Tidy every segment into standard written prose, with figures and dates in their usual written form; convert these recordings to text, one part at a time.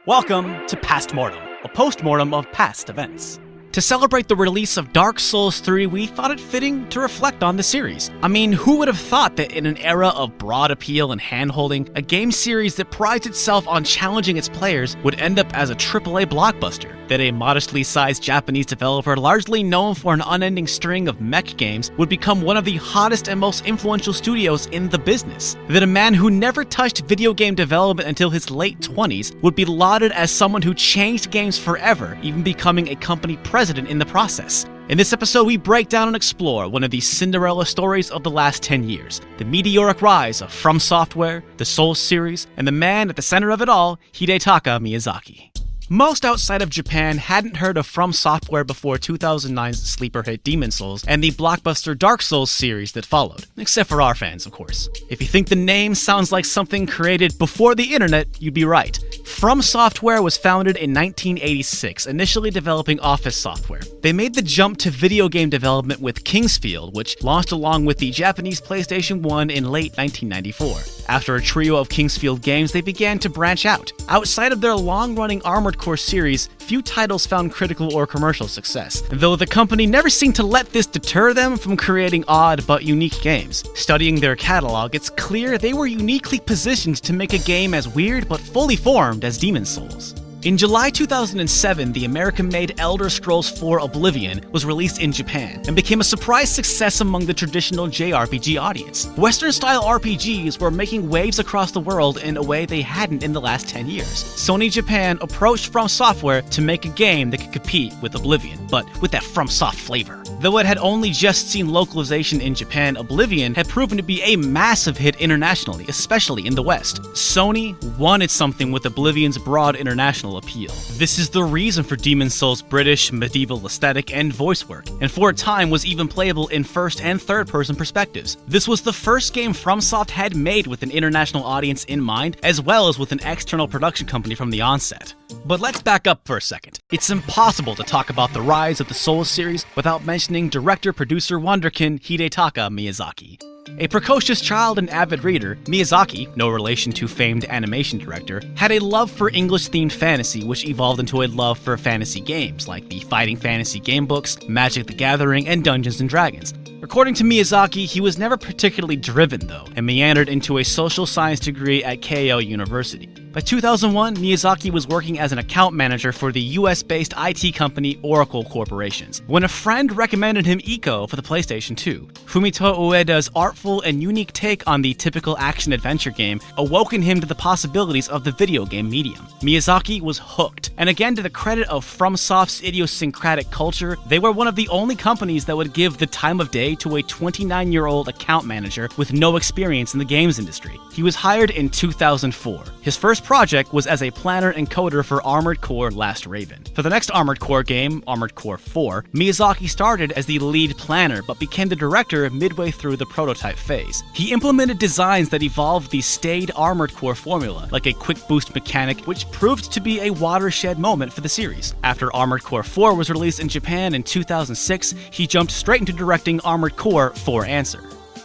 Welcome to Past Mortem, a post-mortem of past events. To celebrate the release of Dark Souls 3, we thought it fitting to reflect on the series. I mean, who would have thought that in an era of broad appeal and hand-holding, a game series that prides itself on challenging its players would end up as a AAA blockbuster? That a modestly sized Japanese developer largely known for an unending string of mech games would become one of the hottest and most influential studios in the business? That a man who never touched video game development until his late 20s would be lauded as someone who changed games forever, even becoming a company president in the process? In this episode, we break down and explore one of the Cinderella stories of the last 10 years, the meteoric rise of FromSoftware, the Souls series, and the man at the center of it all, Hidetaka Miyazaki. Most outside of Japan hadn't heard of FromSoftware before 2009's sleeper hit Demon's Souls and the blockbuster Dark Souls series that followed, except for our fans, of course. If you think the name sounds like something created before the internet, you'd be right. FromSoftware was founded in 1986, initially developing office software. They made the jump to video game development with Kingsfield, which launched along with the Japanese PlayStation 1 in late 1994. After a trio of Kingsfield games, they began to branch out. Outside of their long-running Armored Core series, few titles found critical or commercial success, though the company never seemed to let this deter them from creating odd but unique games. Studying their catalog, it's clear they were uniquely positioned to make a game as weird but fully formed as Demon's Souls. In July 2007, the American-made Elder Scrolls IV Oblivion was released in Japan and became a surprise success among the traditional JRPG audience. Western-style RPGs were making waves across the world in a way they hadn't in the last 10 years. Sony Japan approached FromSoftware to make a game that could compete with Oblivion, but with that FromSoft flavor. Though it had only just seen localization in Japan, Oblivion had proven to be a massive hit internationally, especially in the West. Sony wanted something with Oblivion's broad international appeal. This is the reason for Demon's Souls' British, medieval aesthetic and voice work, and for a time was even playable in first and third person perspectives. This was the first game FromSoft had made with an international audience in mind, as well as with an external production company from the onset. But let's back up for a second. It's impossible to talk about the rise of the Souls series without mentioning director-producer wonderkin Hidetaka Miyazaki. A precocious child and avid reader, Miyazaki, no relation to famed animation director, had a love for English-themed fantasy which evolved into a love for fantasy games like the Fighting Fantasy game books, Magic the Gathering, and Dungeons & Dragons. According to Miyazaki, he was never particularly driven though, and meandered into a social science degree at Keio University. By 2001, Miyazaki was working as an account manager for the US-based IT company Oracle Corporations, when a friend recommended him Ico for the PlayStation 2. Fumito Ueda's artful and unique take on the typical action-adventure game awoken him to the possibilities of the video game medium. Miyazaki was hooked, and again to the credit of FromSoft's idiosyncratic culture, they were one of the only companies that would give the time of day to a 29-year-old account manager with no experience in the games industry. He was hired in 2004. His first project was as a planner and coder for Armored Core Last Raven. For the next Armored Core game, Armored Core 4, Miyazaki started as the lead planner but became the director midway through the prototype phase. He implemented designs that evolved the staid Armored Core formula, like a quick boost mechanic, which proved to be a watershed moment for the series. After Armored Core 4 was released in Japan in 2006, he jumped straight into directing Armored Core 4 Answer.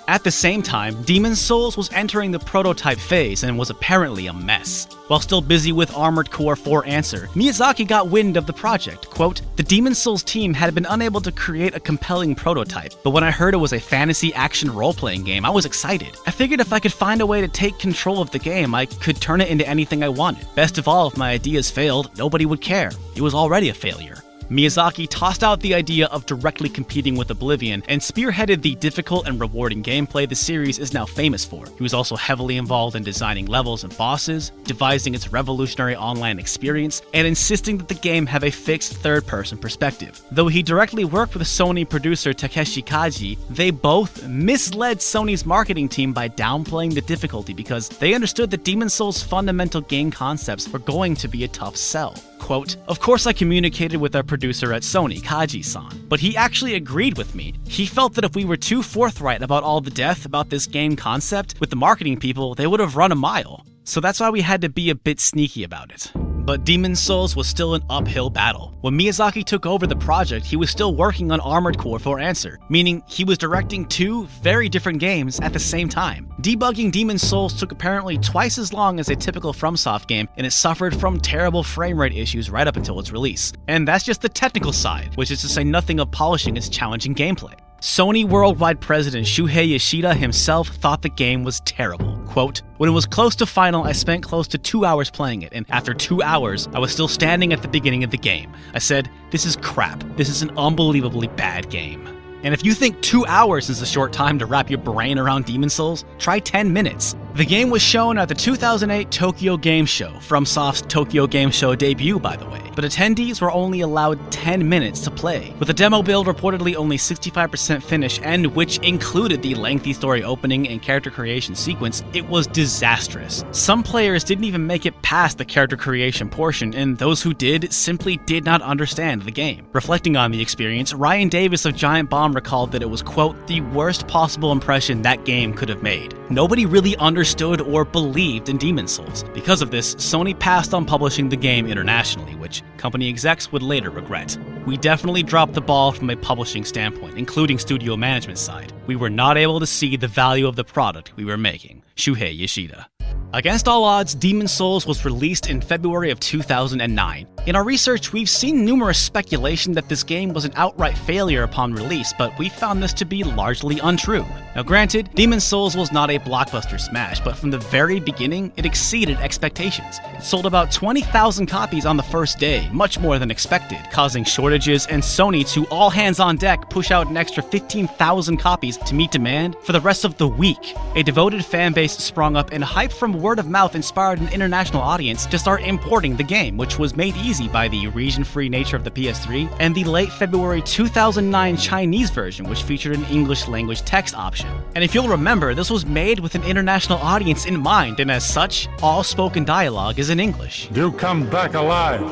At the same time, Demon's Souls was entering the prototype phase and was apparently a mess. While still busy with Armored Core 4 Answer, Miyazaki got wind of the project. Quote, "The Demon's Souls team had been unable to create a compelling prototype, but when I heard it was a fantasy action role-playing game, I was excited. I figured if I could find a way to take control of the game, I could turn it into anything I wanted. Best of all, if my ideas failed, nobody would care. It was already a failure." Miyazaki tossed out the idea of directly competing with Oblivion and spearheaded the difficult and rewarding gameplay the series is now famous for. He was also heavily involved in designing levels and bosses, devising its revolutionary online experience, and insisting that the game have a fixed third-person perspective. Though he directly worked with Sony producer Takeshi Kaji, they both misled Sony's marketing team by downplaying the difficulty because they understood that Demon's Souls' fundamental game concepts were going to be a tough sell. Quote, "Of course I communicated with our producer at Sony, Kaji-san, but he actually agreed with me. He felt that if we were too forthright about all the death about this game concept with the marketing people, they would have run a mile. So that's why we had to be a bit sneaky about it. but Demon's Souls was still an uphill battle. When Miyazaki took over the project, he was still working on Armored Core 4 Answer, meaning he was directing two very different games at the same time. Debugging Demon's Souls took apparently twice as long as a typical FromSoft game, and it suffered from terrible frame rate issues right up until its release. And that's just the technical side, which is to say nothing of polishing its challenging gameplay. Sony Worldwide President Shuhei Yoshida himself thought the game was terrible. Quote, "When it was close to final, I spent close to 2 hours playing it, and after 2 hours, I was still standing at the beginning of the game. I said, this is crap. This is an unbelievably bad game." And if you think 2 hours is a short time to wrap your brain around Demon's Souls, try 10 minutes. The game was shown at the 2008 Tokyo Game Show, FromSoft's Tokyo Game Show debut, by the way, but attendees were only allowed 10 minutes to play, with the demo build reportedly only 65% finished, and which included the lengthy story opening and character creation sequence. It was disastrous. Some players didn't even make it past the character creation portion, and those who did simply did not understand the game. Reflecting on the experience, Ryan Davis of Giant Bomb recalled that it was, quote, "the worst possible impression that game could have made. Nobody really understood or believed in Demon's Souls. Because of this, Sony passed on publishing the game internationally, which company execs would later regret. We definitely dropped the ball from a publishing standpoint, including studio management side. We were not able to see the value of the product we were making." Shuhei Yoshida. Against all odds, Demon's Souls was released in February of 2009. In our research, we've seen numerous speculation that this game was an outright failure upon release, but we found this to be largely untrue. Now granted, Demon's Souls was not a blockbuster smash, but from the very beginning, it exceeded expectations. It sold about 20,000 copies on the first day, much more than expected, causing shortages and Sony to all hands on deck push out an extra 15,000 copies to meet demand for the rest of the week. A devoted fan base sprung up, and hype from word of mouth inspired an international audience to start importing the game, which was made easy by the region-free nature of the PS3 and the late February 2009 Chinese version, which featured an English language text option. And if you'll remember, this was made with an international audience in mind, and as such, all spoken dialogue is in English. "You come back alive.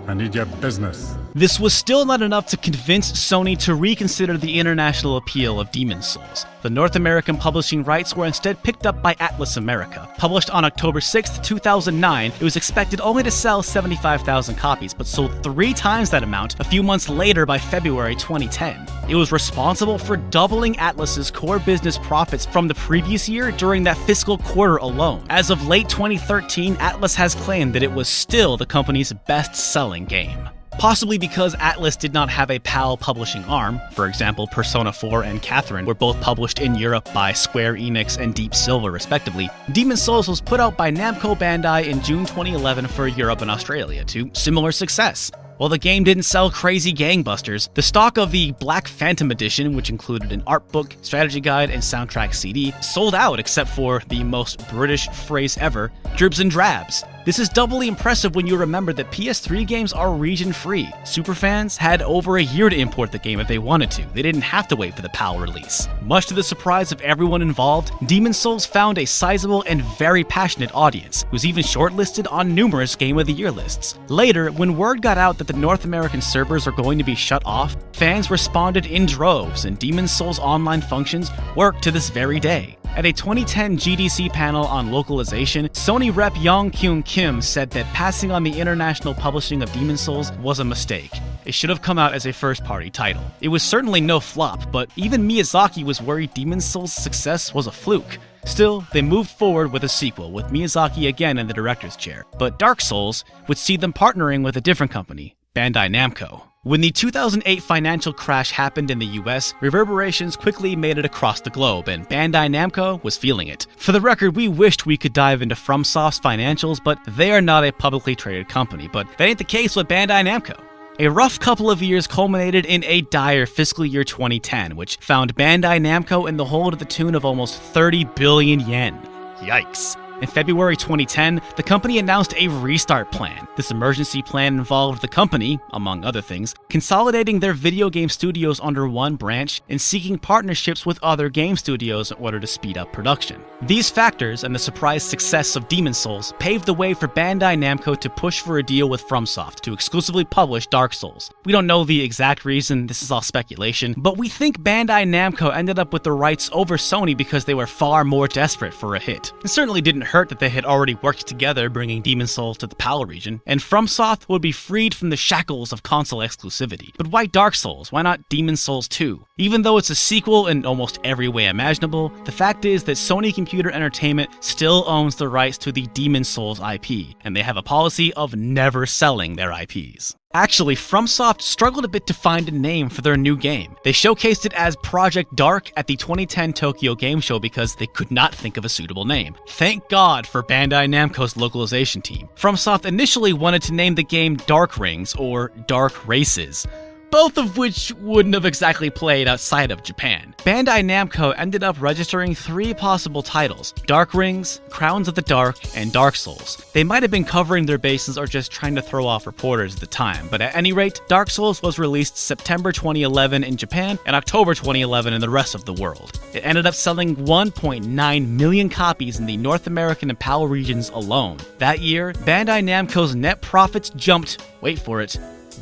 I need your business." This was still not enough to convince Sony to reconsider the international appeal of Demon's Souls. The North American publishing rights were instead picked up by Atlas America. Published on October 6, 2009, it was expected only to sell 75,000 copies, but sold 3 times that amount a few months later by February 2010. It was responsible for doubling Atlas's core business profits from the previous year during that fiscal quarter alone. As of late 2013, Atlas has claimed that it was still the company's best-selling game. Possibly because Atlas did not have a PAL publishing arm. For example, Persona 4 and Catherine were both published in Europe by Square Enix and Deep Silver respectively. Demon's Souls was put out by Namco Bandai in June 2011 for Europe and Australia to similar success. While the game didn't sell crazy gangbusters, the stock of the Black Phantom Edition, which included an art book, strategy guide, and soundtrack CD, sold out except for the most British phrase ever, dribs and drabs. This is doubly impressive when you remember that PS3 games are region-free. Superfans had over a year to import the game if they wanted to. They didn't have to wait for the PAL release. Much to the surprise of everyone involved, Demon's Souls found a sizable and very passionate audience. It was even shortlisted on numerous Game of the Year lists. Later, when word got out that the North American servers are going to be shut off, fans responded in droves, and Demon's Souls online functions work to this very day. At a 2010 GDC panel on localization, Sony rep Yong Kyung Kim said that passing on the international publishing of Demon's Souls was a mistake. It should have come out as a first-party title. It was certainly no flop, but even Miyazaki was worried Demon's Souls' success was a fluke. Still, they moved forward with a sequel, with Miyazaki again in the director's chair. But Dark Souls would see them partnering with a different company, Bandai Namco. When the 2008 financial crash happened in the US, reverberations quickly made it across the globe, and Bandai Namco was feeling it. For the record, we wished we could dive into FromSoft's financials, but they are not a publicly traded company, but that ain't the case with Bandai Namco. A rough couple of years culminated in a dire fiscal year 2010, which found Bandai Namco in the hole to the tune of almost 30 billion yen. Yikes. In February 2010, the company announced a restart plan. This emergency plan involved the company, among other things, consolidating their video game studios under one branch and seeking partnerships with other game studios in order to speed up production. These factors and the surprise success of Demon's Souls paved the way for Bandai Namco to push for a deal with FromSoft to exclusively publish Dark Souls. We don't know the exact reason, this is all speculation, but we think Bandai Namco ended up with the rights over Sony because they were far more desperate for a hit. It certainly didn't hurt that they had already worked together bringing Demon's Souls to the PAL region, and FromSoft would be freed from the shackles of console exclusivity. But why Dark Souls? Why not Demon's Souls 2? Even though it's a sequel in almost every way imaginable, the fact is that Sony Computer Entertainment still owns the rights to the Demon's Souls IP, and they have a policy of never selling their IPs. Actually, FromSoft struggled a bit to find a name for their new game. They showcased it as Project Dark at the 2010 Tokyo Game Show because they could not think of a suitable name. Thank God for Bandai Namco's localization team. FromSoft initially wanted to name the game Dark Rings or Dark Races, both of which wouldn't have exactly played outside of Japan. Bandai Namco ended up registering 3 possible titles: Dark Rings, Crowns of the Dark, and Dark Souls. They might have been covering their bases or just trying to throw off reporters at the time, but at any rate, Dark Souls was released September 2011 in Japan and October 2011 in the rest of the world. It ended up selling 1.9 million copies in the North American and PAL regions alone. That year, Bandai Namco's net profits jumped, wait for it,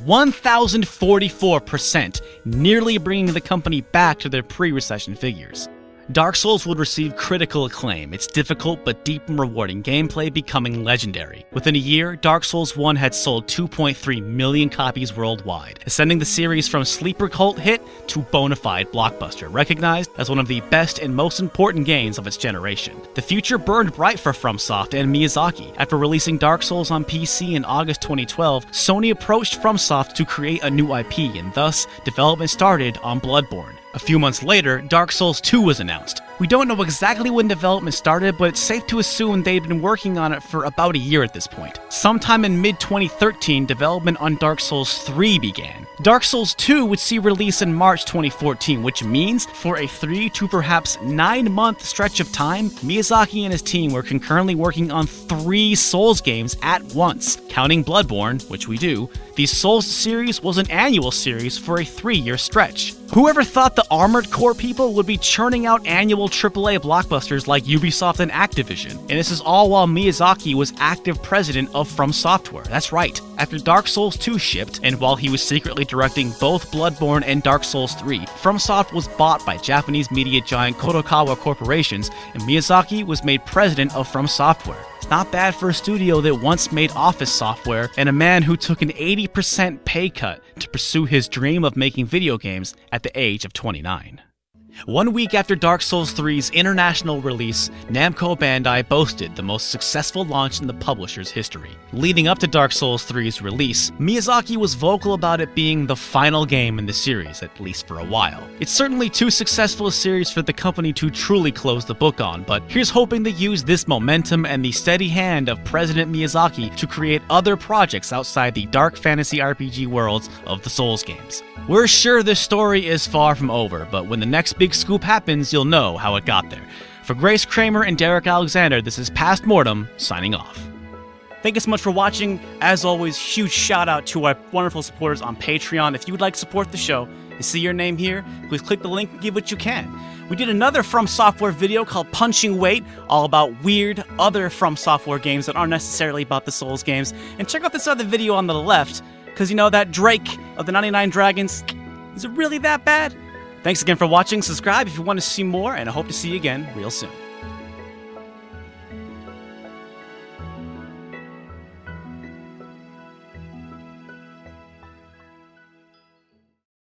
1,044%, nearly bringing the company back to their pre-recession figures. Dark Souls would receive critical acclaim, its difficult but deep and rewarding gameplay becoming legendary. Within a year, Dark Souls 1 had sold 2.3 million copies worldwide, ascending the series from sleeper cult hit to bona fide blockbuster, recognized as one of the best and most important games of its generation. The future burned bright for FromSoft and Miyazaki. After releasing Dark Souls on PC in August 2012, Sony approached FromSoft to create a new IP, and thus, development started on Bloodborne. A few months later, Dark Souls 2 was announced. We don't know exactly when development started, but it's safe to assume they'd been working on it for about a year at this point. Sometime in mid-2013, development on Dark Souls 3 began. Dark Souls 2 would see release in March 2014, which means for a 3 to perhaps 9-month stretch of time, Miyazaki and his team were concurrently working on 3 Souls games at once. Counting Bloodborne, which we do, the Souls series was an annual series for a 3-year stretch. Whoever thought the Armored Core people would be churning out annual AAA blockbusters like Ubisoft and Activision? And this is all while Miyazaki was active president of FromSoftware. That's right. After Dark Souls 2 shipped, and while he was secretly directing both Bloodborne and Dark Souls 3, FromSoft was bought by Japanese media giant Kadokawa Corporations, and Miyazaki was made president of FromSoftware. It's not bad for a studio that once made Office software, and a man who took an 80% pay cut to pursue his dream of making video games at the age of 29. 1 week after Dark Souls 3's international release, Namco Bandai boasted the most successful launch in the publisher's history. Leading up to Dark Souls 3's release, Miyazaki was vocal about it being the final game in the series, at least for a while. It's certainly too successful a series for the company to truly close the book on, but here's hoping to use this momentum and the steady hand of President Miyazaki to create other projects outside the dark fantasy RPG worlds of the Souls games. We're sure this story is far from over, but when the next big scoop happens, you'll know how it got there. For Grace Kramer and Derek Alexander, this is Past Mortem, signing off. Thank you so much for watching. As always, huge shout out to our wonderful supporters on Patreon. If you would like to support the show and see your name here, please click the link and give what you can. We did another FromSoftware video called Punching Weight, all about weird other FromSoftware games that aren't necessarily about the Souls games. And check out this other video on the left, because you know that Drake of the 99 Dragons, is it really that bad? Thanks again for watching. Subscribe if you want to see more, and I hope to see you again real soon.